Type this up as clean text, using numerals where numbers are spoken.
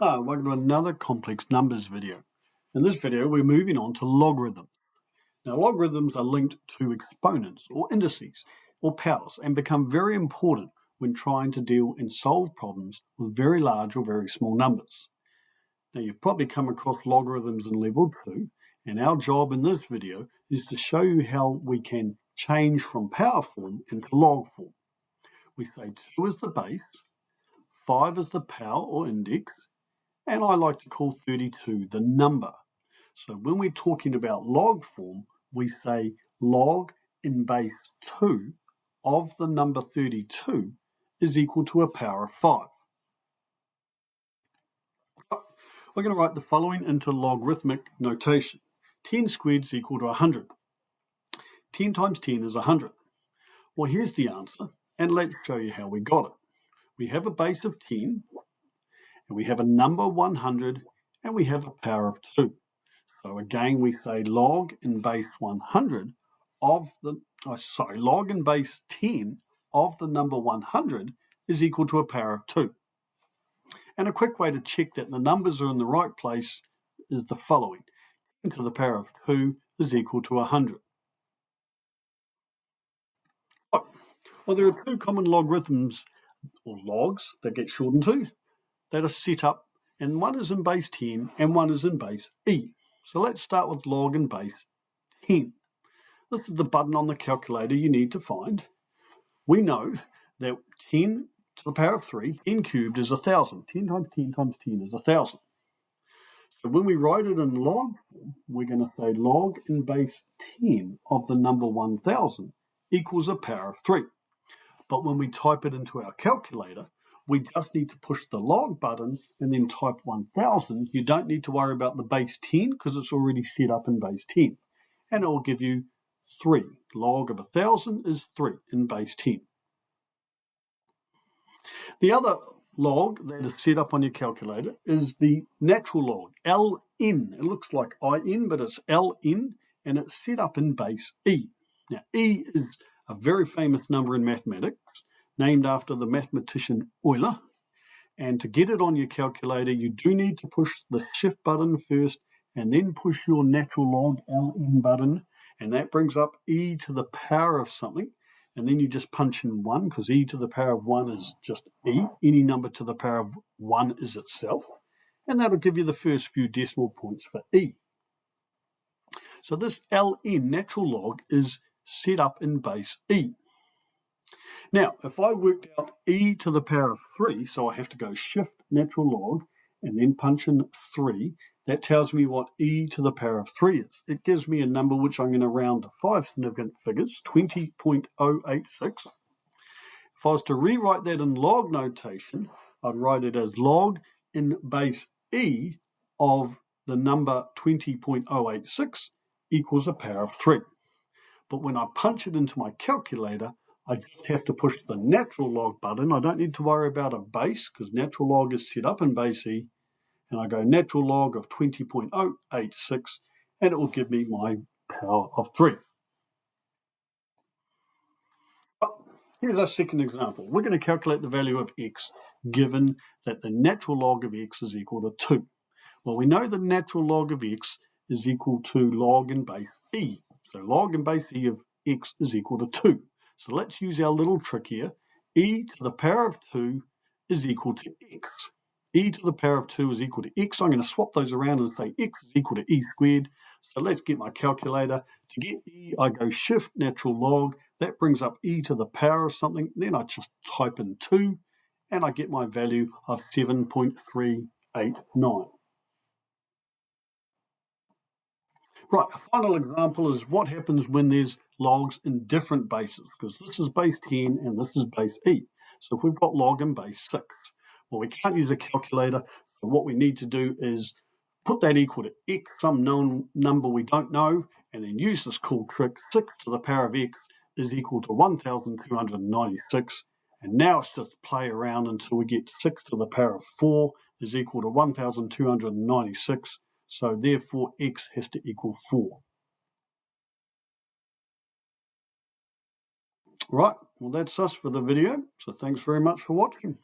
Welcome to another complex numbers video. In this video, we're moving on to logarithms. Now, logarithms are linked to exponents or indices or powers and become very important when trying to deal and solve problems with very large or very small numbers. Now, you've probably come across logarithms in level 2, and our job in this video is to show you how we can change from power form into log form. We say 2 is the base, 5 is the power or index, and I like to call 32 the number. So when we're talking about log form, we say log in base 2 of the number 32 is equal to a power of 5. We're going to write the following into logarithmic notation. 10 squared is equal to 100. 10 times 10 is 100. Well, here's the answer, and let's show you how we got it. We have a base of 10, and we have a number 100, and we have a power of 2. So again, we say log in base 100 of the, log in base 10 of the number 100 is equal to a power of 2. And a quick way to check that the numbers are in the right place is the following. 10 to the power of 2 is equal to 100. Well, there are two common logarithms, or logs, that get shortened to, that are set up, and one is in base 10 and one is in base e. So let's start with log in base 10. This is the button on the calculator you need to find. We know that 10 to the power of 3, 10 cubed is 1,000. 10 times 10 times 10 is 1,000. So when we write it in log form, we're going to say log in base 10 of the number 1,000 equals a power of 3. But when we type it into our calculator, we just need to push the log button and then type 1,000. You don't need to worry about the base 10 because it's already set up in base 10. And it will give you 3. Log of 1,000 is 3 in base 10. The other log that is set up on your calculator is the natural log, Ln. It looks like In, but it's Ln, and it's set up in base E. Now, E is a very famous number in mathematics, named after the mathematician Euler. And to get it on your calculator, you do need to push the shift button first and then push your natural log Ln button, and that brings up e to the power of something. And then you just punch in 1 because e to the power of 1 is just e. Any number to the power of 1 is itself. And that'll give you the first few decimal points for e. So this Ln, natural log, is set up in base e. Now, if I worked out e to the power of 3, so I have to go shift natural log and then punch in 3, that tells me what e to the power of 3 is. It gives me a number which I'm going to round to 5 significant figures, 20.086. If I was to rewrite that in log notation, I'd write it as log in base e of the number 20.086 equals a power of 3. But when I punch it into my calculator, I just have to push the natural log button. I don't need to worry about a base because natural log is set up in base E. And I go natural log of 20.086 and it will give me my power of 3. Here's our second example. We're going to calculate the value of x given that the natural log of x is equal to 2. Well, we know the natural log of x is equal to log in base E. So log in base E of x is equal to 2. So let's use our little trick here. E to the power of 2 is equal to x. E to the power of 2 is equal to x. I'm going to swap those around and say x is equal to e squared. So let's get my calculator. To get e, I go shift natural log. That brings up e to the power of something. Then I just type in 2, and I get my value of 7.389. Right, a final example is what happens when there's logs in different bases, because this is base 10 and this is base E. So if we've got log in base 6, well, we can't use a calculator, so what we need to do is put that equal to x, some known number we don't know, and then use this cool trick. 6 to the power of x is equal to 1,296, and now it's just play around until we get 6 to the power of 4 is equal to 1,296. So therefore, x has to equal 4. Right, well, that's us for the video. So thanks very much for watching.